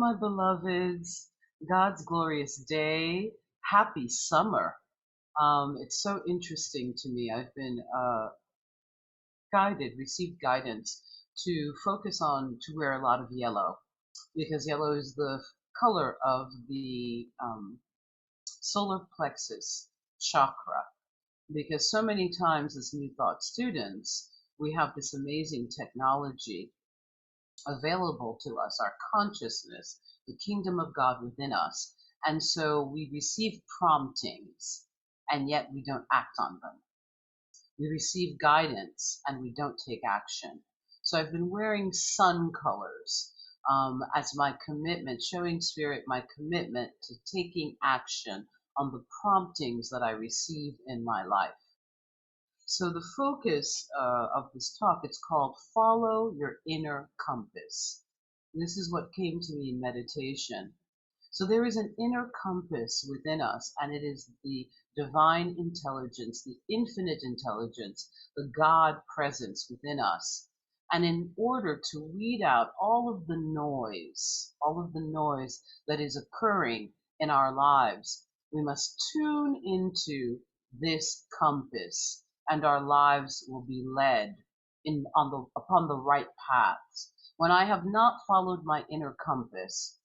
my beloveds. God's glorious day. Happy summer. It's so interesting to me. I've been received guidance to focus on to wear a lot of yellow because yellow is the color of the solar plexus chakra. Because so many times as New Thought students, we have this amazing technology available to us, our consciousness, the kingdom of God within us. And so we receive promptings, and yet we don't act on them. We receive guidance, and we don't take action. So I've been wearing sun colors as my commitment, showing Spirit my commitment to taking action on the promptings that I receive in my life. So the focus of this talk, it's called Follow Your Inner Compass. This is what came to me in meditation. So there is an inner compass within us, and it is the divine intelligence, the infinite intelligence, the God presence within us. And in order to weed out all of the noise that is occurring in our lives, we must tune into this compass, and our lives will be led upon the right paths. When I have not followed my inner compass,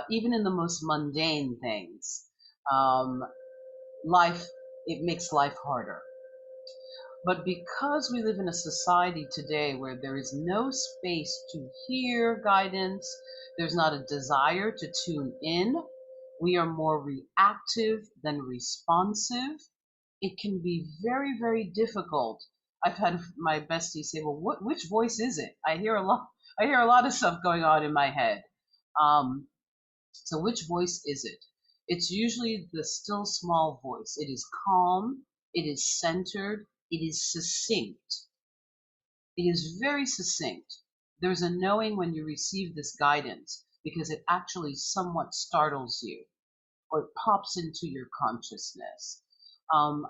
even in the most mundane things, um, life it makes life harder. But because we live in a society today where there is no space to hear guidance, there's not a desire to tune in, we are more reactive than responsive. It can be very, very difficult. I've had my bestie say, "Well, which voice is it? I hear a lot. I hear a lot of stuff going on in my head." Um, so, which voice is it? It's usually the still small voice. It is calm. It is centered. It is succinct. It is very succinct. There's a knowing when you receive this guidance because it actually somewhat startles you, or it pops into your consciousness.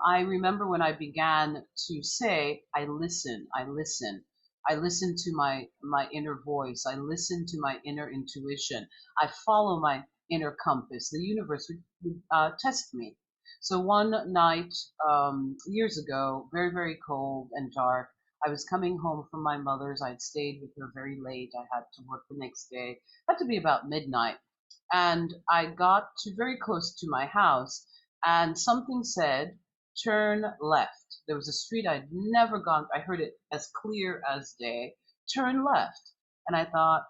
I remember when I began to say, I listen, I listen. I listen to my inner voice. I listen to my inner intuition. I follow my inner compass. The universe would test me. So one night, years ago, very, very cold and dark, I was coming home from my mother's. I'd stayed with her very late. I had to work the next day. It had to be about midnight. And I got to very close to my house, and something said, turn left. There was a street I'd never gone. I heard it as clear as day. Turn left. And I thought,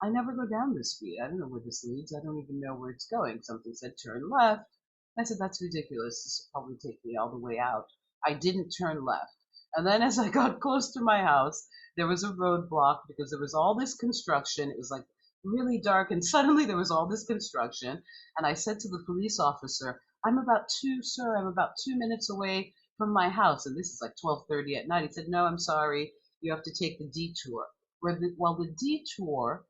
I never go down this street. I don't know where this leads. I don't even know where it's going. Something said, turn left. I said, that's ridiculous. This will probably take me all the way out. I didn't turn left. And then as I got close to my house, there was a roadblock because there was all this construction. It was like really dark, and suddenly there was all this construction. And I said to the police officer, I'm about 2 minutes away from my house. And this is like 12:30 at night. He said, no, I'm sorry. You have to take the detour. Well, the detour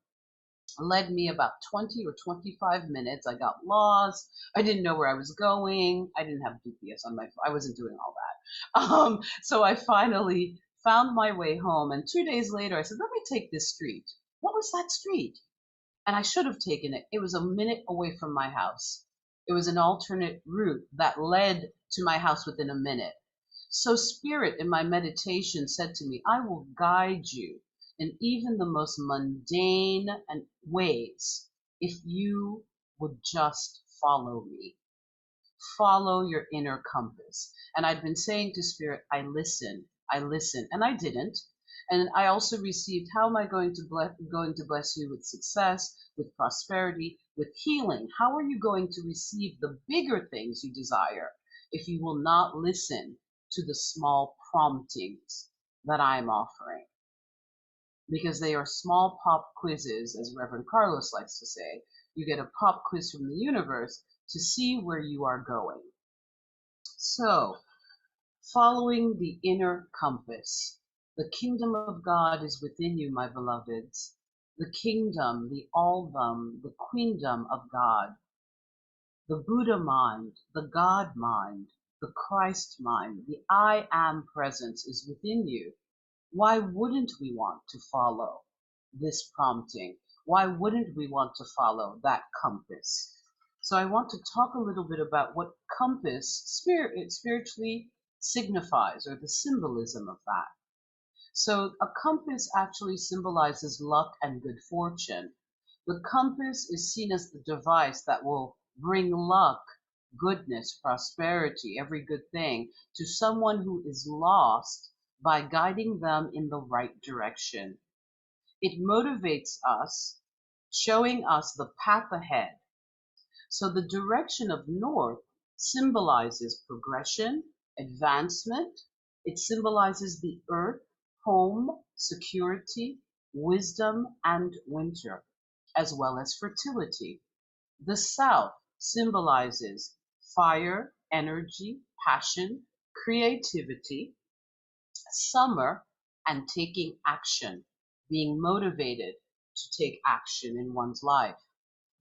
led me about 20 or 25 minutes. I got lost. I didn't know where I was going. I didn't have GPS on my phone. I wasn't doing all that. So I finally found my way home. And 2 days later, I said, let me take this street. What was that street? And I should have taken it. It was a minute away from my house. It was an alternate route that led to my house within a minute. So Spirit in my meditation said to me, I will guide you in even the most mundane and ways if you would just follow me. Follow your inner compass. And I'd been saying to Spirit, I listen, and I didn't. And I also received, how am I going to bless you with success, with prosperity, with healing? How are you going to receive the bigger things you desire if you will not listen to the small promptings that I'm offering? Because they are small pop quizzes, as Reverend Carlos likes to say. You get a pop quiz from the universe to see where you are going. So, following the inner compass. The kingdom of God is within you, my beloveds. The kingdom, the Alvam, the queendom of God. The Buddha mind, the God mind, the Christ mind, the I am presence is within you. Why wouldn't we want to follow this prompting? Why wouldn't we want to follow that compass? So I want to talk a little bit about what compass spiritually signifies, or the symbolism of that. So a compass actually symbolizes luck and good fortune. The compass is seen as the device that will bring luck, goodness, prosperity, every good thing to someone who is lost by guiding them in the right direction. It motivates us, showing us the path ahead. So the direction of north symbolizes progression, advancement. It symbolizes the earth, home, security, wisdom, and winter, as well as fertility. The south symbolizes fire, energy, passion, creativity, summer, and taking action, being motivated to take action in one's life.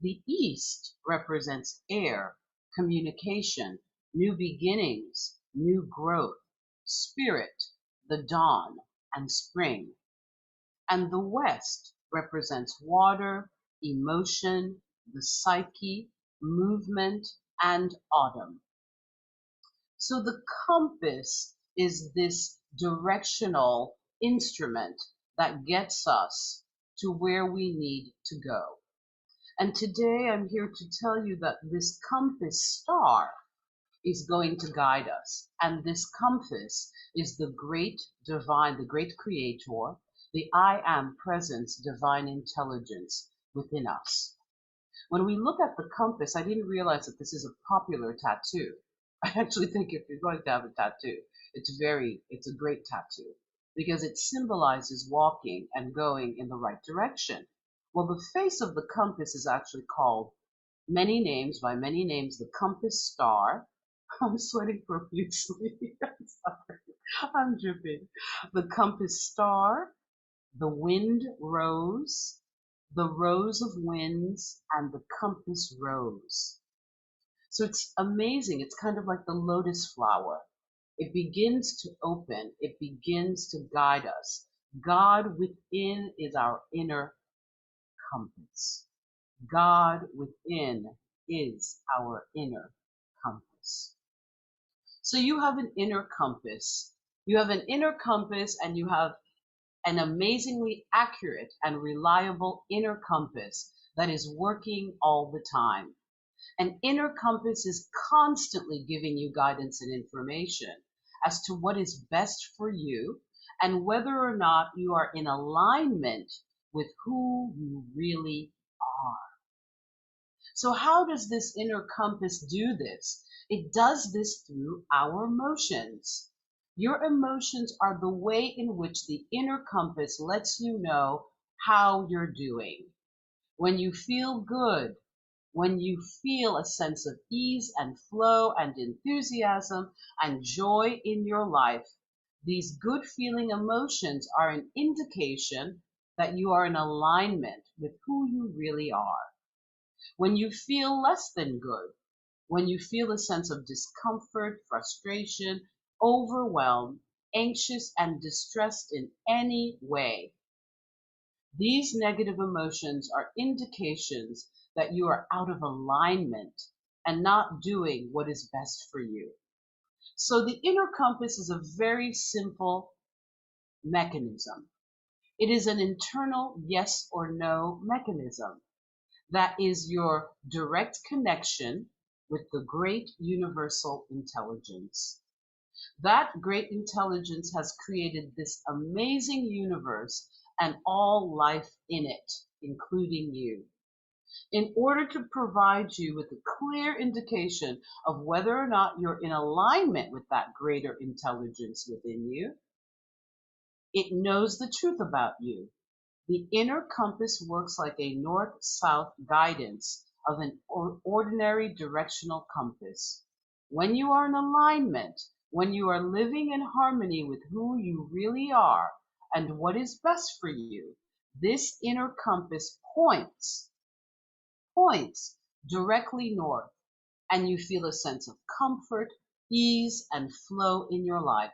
The East represents air, communication, new beginnings, new growth, spirit, the dawn, and spring. And the West represents water, emotion, the psyche, movement, and autumn. So the compass is this directional instrument that gets us to where we need to go. And today I'm here to tell you that this compass star is going to guide us. And this compass is the great divine, the great creator, the I am presence, divine intelligence within us. When we look at the compass, I didn't realize that this is a popular tattoo. I actually think if you're going to have a tattoo, it's a great tattoo because it symbolizes walking and going in the right direction. Well, the face of the compass is actually called many names, by many names, the compass star. I'm sweating profusely. I'm sorry. I'm dripping. The compass star, the wind rose, the rose of winds, and the compass rose. So it's amazing. It's kind of like the lotus flower. It begins to open, it begins to guide us. God within is our inner compass. God within is our inner compass. So you have an inner compass. You have an inner compass, and you have an amazingly accurate and reliable inner compass that is working all the time. An inner compass is constantly giving you guidance and information as to what is best for you and whether or not you are in alignment with who you really are. So how does this inner compass do this? It does this through our emotions. Your emotions are the way in which the inner compass lets you know how you're doing. When you feel good, when you feel a sense of ease and flow and enthusiasm and joy in your life, these good feeling emotions are an indication that you are in alignment with who you really are. When you feel less than good, when you feel a sense of discomfort, frustration, overwhelmed, anxious, and distressed in any way, these negative emotions are indications that you are out of alignment and not doing what is best for you. So the inner compass is a very simple mechanism. It is an internal yes or no mechanism that is your direct connection with the great universal intelligence. That great intelligence has created this amazing universe and all life in it, including you, in order to provide you with a clear indication of whether or not you're in alignment with that greater intelligence within you. It knows the truth about you. The inner compass works like a north-south guidance of an ordinary directional compass. When you are in alignment, when you are living in harmony with who you really are and what is best for you, this inner compass points directly north, and you feel a sense of comfort, ease, and flow in your life.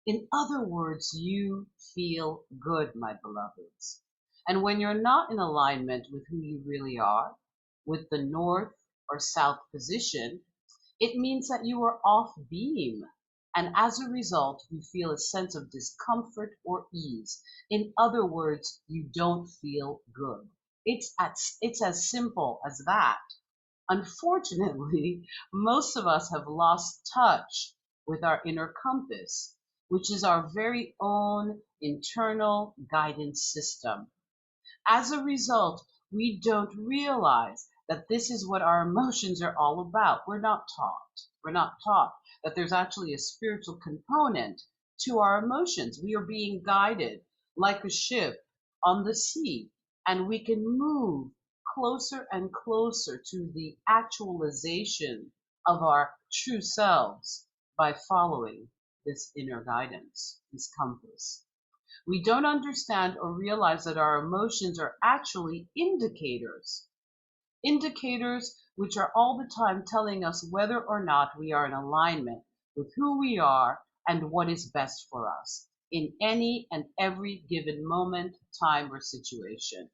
In other words, you feel good, my beloveds. And when you're not in alignment with who you really are, with the north or south position, it means that you are off beam. And as a result, you feel a sense of discomfort or ease. In other words, you don't feel good. It's as simple as that. Unfortunately, most of us have lost touch with our inner compass, which is our very own internal guidance system. As a result, we don't realize that this is what our emotions are all about. We're not taught. We're not taught that there's actually a spiritual component to our emotions. We are being guided like a ship on the sea, and we can move closer and closer to the actualization of our true selves by following this inner guidance, this compass. We don't understand or realize that our emotions are actually indicators. Indicators which are all the time telling us whether or not we are in alignment with who we are and what is best for us in any and every given moment, time, or situation.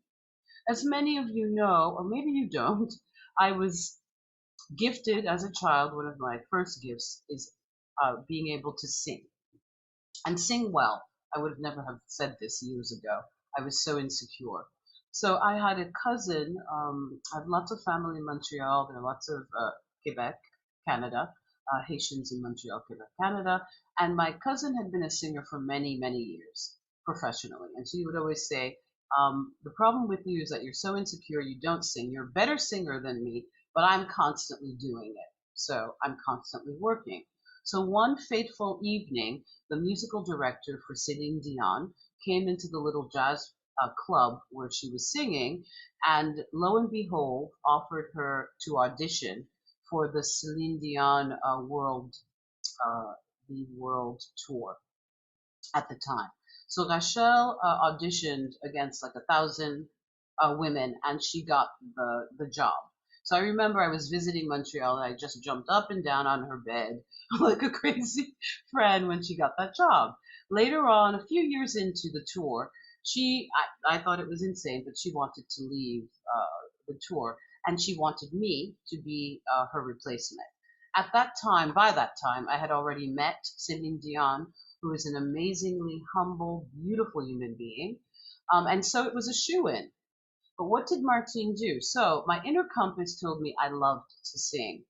As many of you know, or maybe you don't, I was gifted as a child. One of my first gifts is being able to sing and sing well. I would have never have said this years ago. I was so insecure. So I had a cousin. I have lots of family in Montreal. There are lots of Quebec, Canada, Haitians in Montreal, Quebec, Canada. And my cousin had been a singer for many, many years professionally. And she would always say, the problem with you is that you're so insecure, you don't sing. You're a better singer than me, but I'm constantly doing it. So I'm constantly working. So one fateful evening, the musical director for Celine Dion came into the little jazz club where she was singing, and lo and behold, offered her to audition for the Celine Dion uh, the world tour at the time. So Rachel auditioned against like 1,000 women, and she got the job. So I remember I was visiting Montreal, and I just jumped up and down on her bed like a crazy friend when she got that job. Later on, a few years into the tour, I thought it was insane, but she wanted to leave the tour, and she wanted me to be her replacement. By that time, I had already met Celine Dion, who is an amazingly humble, beautiful human being. And so it was a shoe-in. But what did Martine do? So my inner compass told me I loved to sing.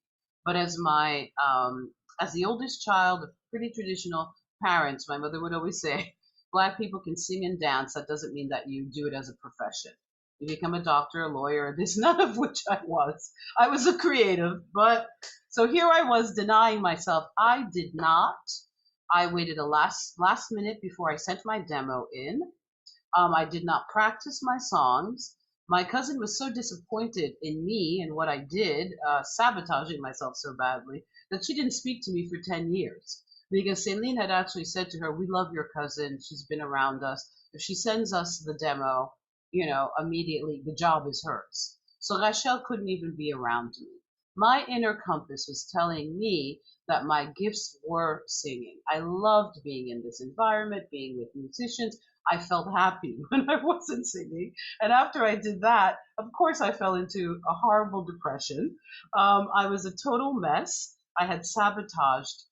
But as the oldest child of pretty traditional parents, my mother would always say, Black people can sing and dance. That doesn't mean that you do it as a profession. You become a doctor, a lawyer, this none of which I was. I was a creative, but so here I was denying myself. I did not. I waited a last minute before I sent my demo in. I did not practice my songs. My cousin was so disappointed in me and what I did, sabotaging myself so badly, that she didn't speak to me for 10 years. Because Celine had actually said to her, we love your cousin. She's been around us. If she sends us the demo, immediately the job is hers. So Rachel couldn't even be around me. My inner compass was telling me that my gifts were singing. I loved being in this environment, being with musicians. I felt happy when I wasn't singing. And after I did that, of course, I fell into a horrible depression. I was a total mess. I had sabotaged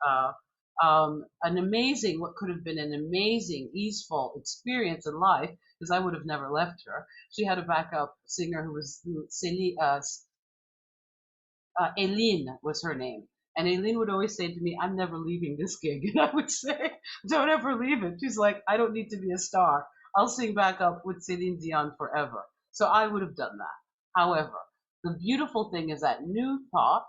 what could have been an amazing, easeful experience in life, because I would have never left her. She had a backup singer Aileen was her name. And Aileen would always say to me, I'm never leaving this gig. And I would say, don't ever leave it. She's like, I don't need to be a star. I'll sing back up with Celine Dion forever. So I would have done that. However, the beautiful thing is that new thought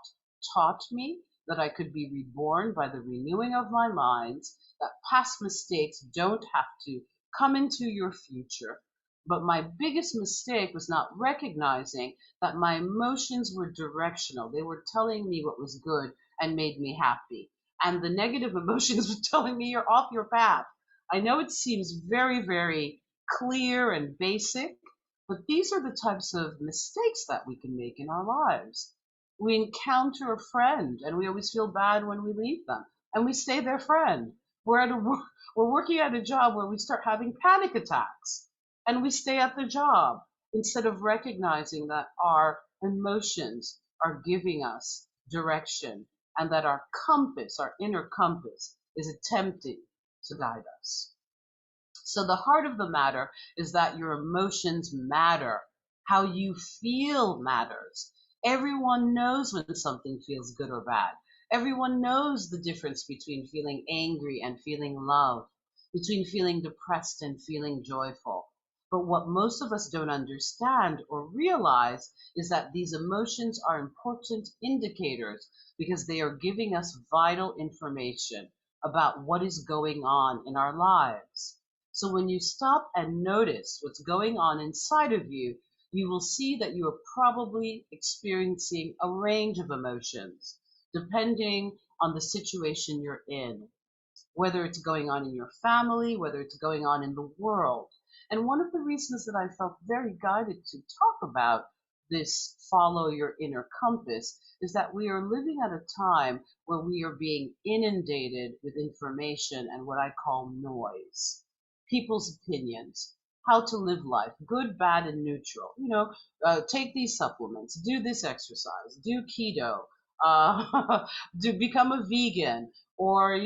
taught me that I could be reborn by the renewing of my minds, that past mistakes don't have to come into your future. But my biggest mistake was not recognizing that my emotions were directional. They were telling me what was good and made me happy. And the negative emotions were telling me you're off your path. I know it seems very, very clear and basic, but these are the types of mistakes that we can make in our lives. We encounter a friend and we always feel bad when we leave them and we stay their friend. We're working at a job where we start having panic attacks and we stay at the job instead of recognizing that our emotions are giving us direction and that our compass, our inner compass, is attempting to guide us. So the heart of the matter is that your emotions matter. How you feel matters. Everyone knows when something feels good or bad. Everyone knows the difference between feeling angry and feeling love, between feeling depressed and feeling joyful. But what most of us don't understand or realize is that these emotions are important indicators because they are giving us vital information about what is going on in our lives. So when you stop and notice what's going on inside of you, you will see that you are probably experiencing a range of emotions depending on the situation you're in, whether it's going on in your family, whether it's going on in the world. And one of the reasons that I felt very guided to talk about this follow your inner compass is that we are living at a time where we are being inundated with information and what I call noise. People's opinions, how to live life, good, bad, and neutral. Take these supplements, do this exercise, do keto, do become a vegan, or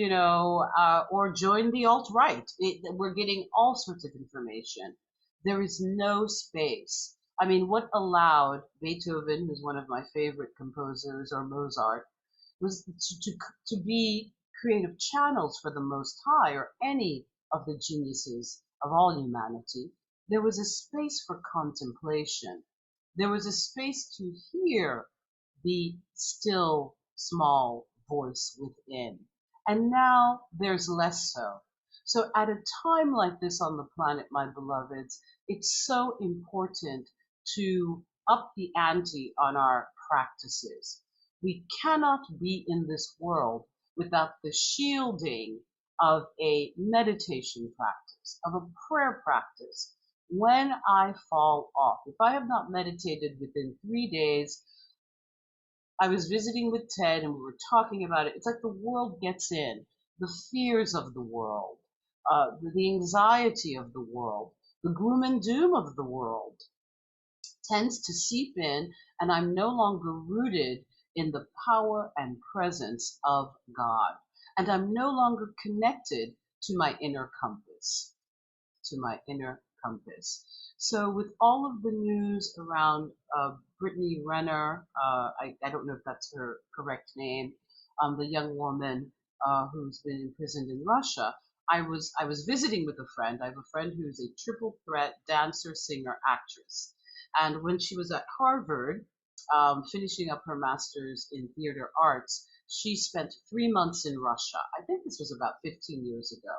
join the alt right. We're getting all sorts of information. There is no space. I mean, what allowed Beethoven, who's one of my favorite composers, or Mozart, was to be creative channels for the Most High or any of the geniuses of all humanity. There was a space for contemplation. There was a space to hear the still small voice within. And now there's less so. So at a time like this on the planet, my beloveds, it's so important to up the ante on our practices. We cannot be in this world without the shielding of a meditation practice, of a prayer practice. When I fall off, if I have not meditated within 3 days, I was visiting with Ted and we were talking about it. It's like the world gets in, the fears of the world, the anxiety of the world, the gloom and doom of the world tends to seep in, and I'm no longer rooted in the power and presence of God. And I'm no longer connected to my inner compass, to my inner compass. So with all of the news around Brittany Renner, I don't know if that's her correct name, the young woman who's been imprisoned in Russia, I was visiting with a friend. I have a friend who's a triple threat dancer, singer, actress. And when she was at Harvard, finishing up her master's in theater arts, she spent 3 months in Russia. I think this was about 15 years ago,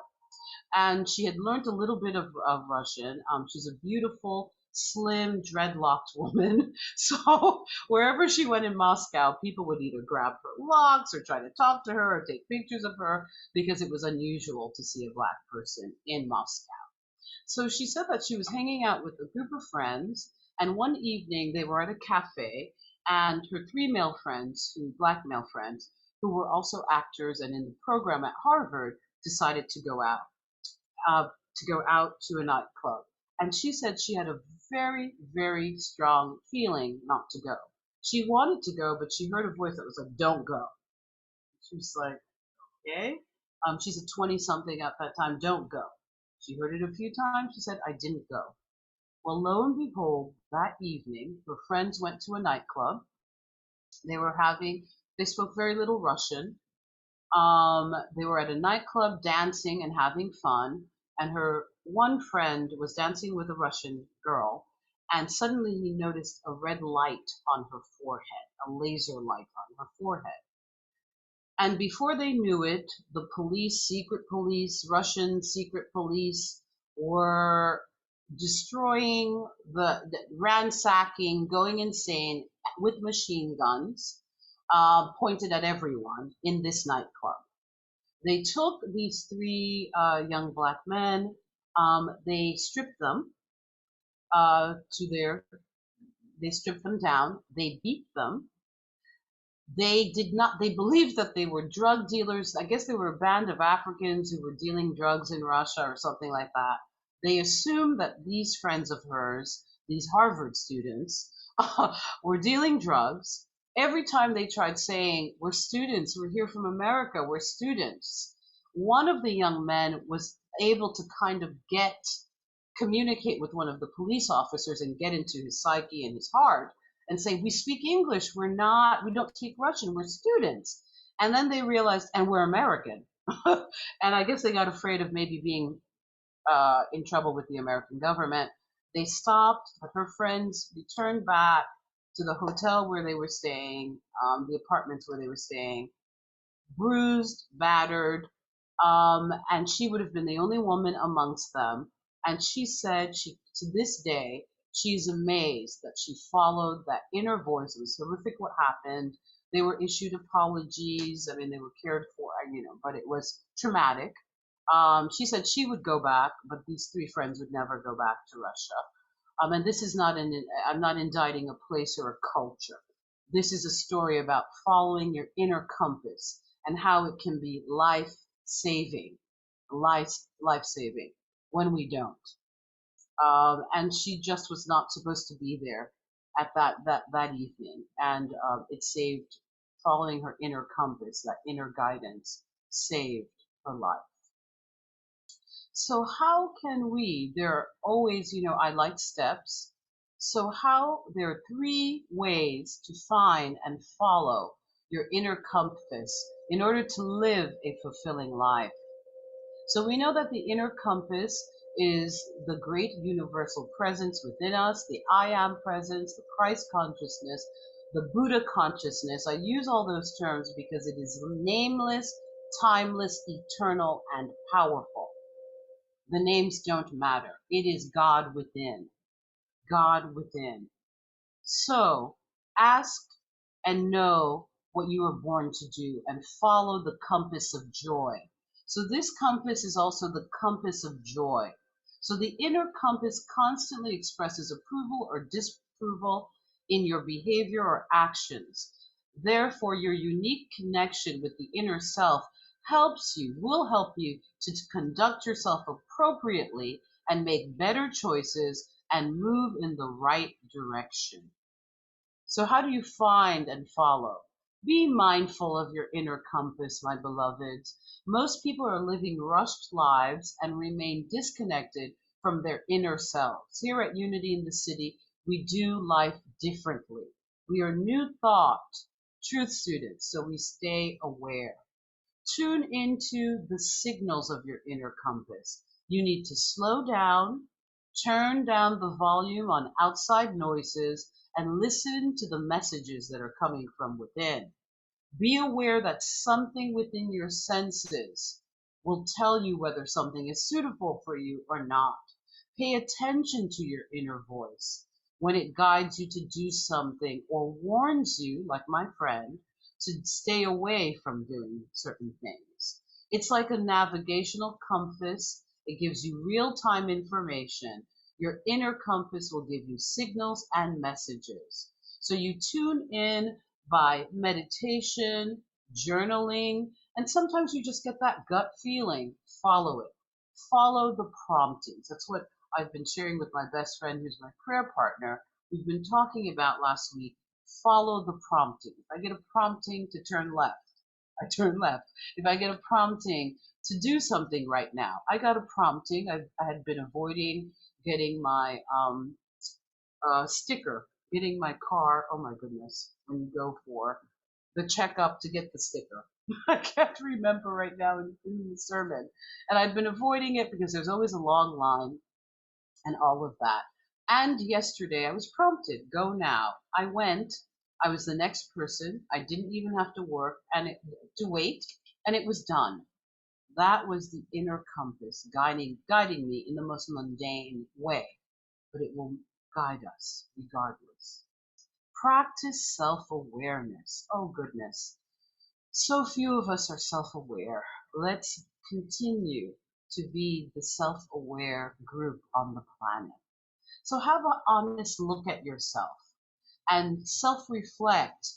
and she had learned a little bit of Russian. She's a beautiful, slim, dreadlocked woman. So wherever she went in Moscow, people would either grab her locks or try to talk to her or take pictures of her because it was unusual to see a black person in Moscow. So she said that she was hanging out with a group of friends, and one evening they were at a cafe, and her three male friends, black male friends, who were also actors and in the program at Harvard, decided to go out to a nightclub. And she said she had a very, very strong feeling not to go. She wanted to go, but she heard a voice that was like, "Don't go." She was like, "Okay." She's a 20 something at that time. "Don't go." She heard it a few times. She said, "I didn't go." Well, lo and behold, that evening, her friends went to a nightclub. They were having, they spoke very little Russian. They were at a nightclub dancing and having fun, and her one friend was dancing with a Russian girl, and suddenly he noticed a red light on her forehead, a laser light on her forehead. And before they knew it, the police, secret police, Russian secret police, were destroying, ransacking, going insane with machine guns, pointed at everyone in this nightclub. They took these three young black men, they stripped them to their, they stripped them down, they beat them. They did not, they believed that they were drug dealers. I guess they were a band of Africans who were dealing drugs in Russia or something like that. They assumed that these friends of hers, these Harvard students, were dealing drugs. Every time they tried saying, "We're students, we're here from America, we're students," one of the young men was able to kind of communicate with one of the police officers and get into his psyche and his heart and say, "We speak English, we don't speak Russian, we're students." And then they realized, and we're American. And I guess they got afraid of maybe being in trouble with the American government. They stopped, but her friends returned back to the hotel where they were staying, the apartments where they were staying, bruised, battered, and she would have been the only woman amongst them. And she said to this day, she's amazed that she followed that inner voice. It was horrific what happened. They were issued apologies. I mean, they were cared for, but it was traumatic. She said she would go back, but these three friends would never go back to Russia. And this is not I'm not indicting a place or a culture. This is a story about following your inner compass and how it can be saving, life saving when we don't. And she just was not supposed to be there at that evening, and it saved following her inner compass, that inner guidance saved her life. So how can we, there are always, I like steps. So there are three ways to find and follow your inner compass in order to live a fulfilling life. So we know that the inner compass is the great universal presence within us, the I am presence, the Christ consciousness, the Buddha consciousness. I use all those terms because it is nameless, timeless, eternal, and powerful. The names don't matter. It is God within. God within. So ask and know what you were born to do and follow the compass of joy. So this compass is also the compass of joy. So the inner compass constantly expresses approval or disapproval in your behavior or actions. Therefore, your unique connection with the inner self will help you to conduct yourself appropriately and make better choices and move in the right direction. So how do you find and follow? Be mindful of your inner compass, my beloveds. Most people are living rushed lives and remain disconnected from their inner selves. Here at Unity in the City, we do life differently. We are new thought, truth students, so we stay aware. Tune into the signals of your inner compass. You need to slow down, turn down the volume on outside noises, and listen to the messages that are coming from within. Be aware that something within your senses will tell you whether something is suitable for you or not. Pay attention to your inner voice when it guides you to do something or warns you, like my friend, to stay away from doing certain things. It's like a navigational compass. It gives you real-time information. Your inner compass will give you signals and messages. So you tune in by meditation, journaling, and sometimes you just get that gut feeling. Follow it. Follow the promptings. That's what I've been sharing with my best friend who's my prayer partner. We've been talking about last week. Follow the prompting. If I get a prompting to turn left, I turn left. If I get a prompting to do something right now, I got a prompting. I had been avoiding getting my sticker, getting my car. Oh my goodness, when you go for the checkup to get the sticker. I can't remember right now in the sermon. And I've been avoiding it because there's always a long line and all of that. And yesterday I was prompted, go now. I went, I was the next person. I didn't even have to work to wait, and it was done. That was the inner compass guiding me in the most mundane way, but it will guide us regardless. Practice self-awareness. Oh goodness. So few of us are self-aware. Let's continue to be the self-aware group on the planet. So have an honest look at yourself and self-reflect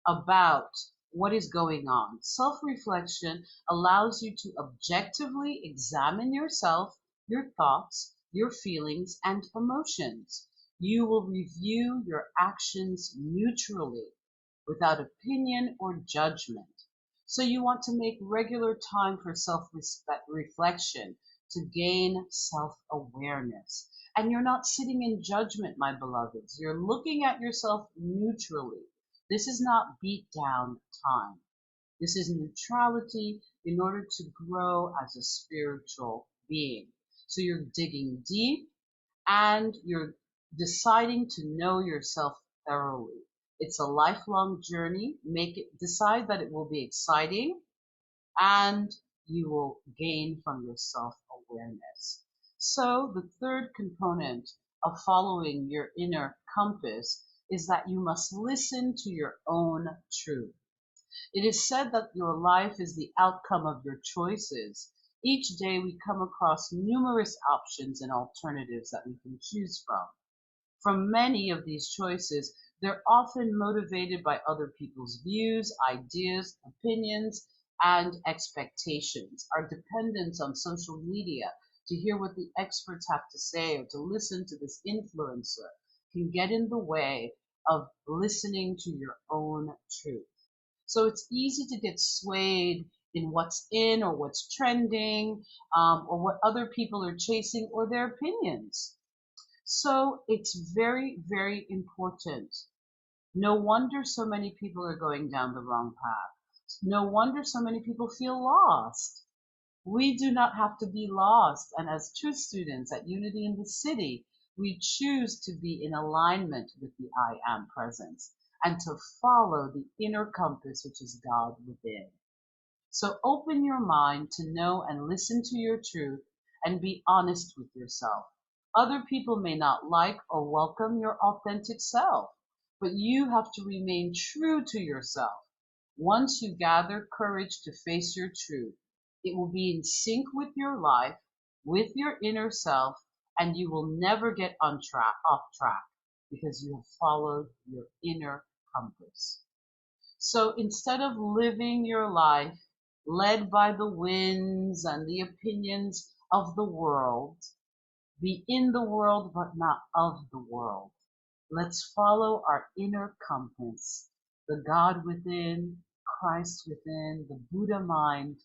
about what is going on. Self-reflection allows you to objectively examine yourself, your thoughts, your feelings and emotions. You will review your actions neutrally, without opinion or judgment. So you want to make regular time for self-reflection to gain self-awareness. And you're not sitting in judgment, my beloveds. You're looking at yourself neutrally. This is not beat down time. This is neutrality in order to grow as a spiritual being. So you're digging deep and you're deciding to know yourself thoroughly. It's a lifelong journey. Decide that it will be exciting and you will gain from your self-awareness. So the third component of following your inner compass is that you must listen to your own truth. It is said that your life is the outcome of your choices. Each day we come across numerous options and alternatives that we can choose from. From many of these choices, they're often motivated by other people's views, ideas, opinions, and expectations. Our dependence on social media to hear what the experts have to say or to listen to this influencer can get in the way of listening to your own truth. So it's easy to get swayed in what's in or what's trending, or what other people are chasing or their opinions. So it's very, very important. No wonder so many people are going down the wrong path. No wonder so many people feel lost. We do not have to be lost. And as truth students at Unity in the City, we choose to be in alignment with the I Am presence and to follow the inner compass, which is God within. So open your mind to know and listen to your truth and be honest with yourself. Other people may not like or welcome your authentic self, but you have to remain true to yourself. Once you gather courage to face your truth, it will be in sync with your life, with your inner self, and you will never get off track because you have followed your inner compass. So instead of living your life led by the winds and the opinions of the world, be in the world but not of the world. Let's follow our inner compass, the God within, Christ within, the Buddha mind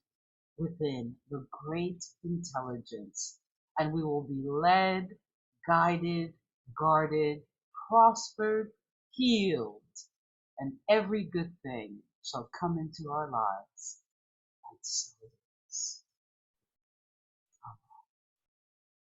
within, the great intelligence. And we will be led, guided, guarded, prospered, healed, and every good thing shall come into our lives. And so it is.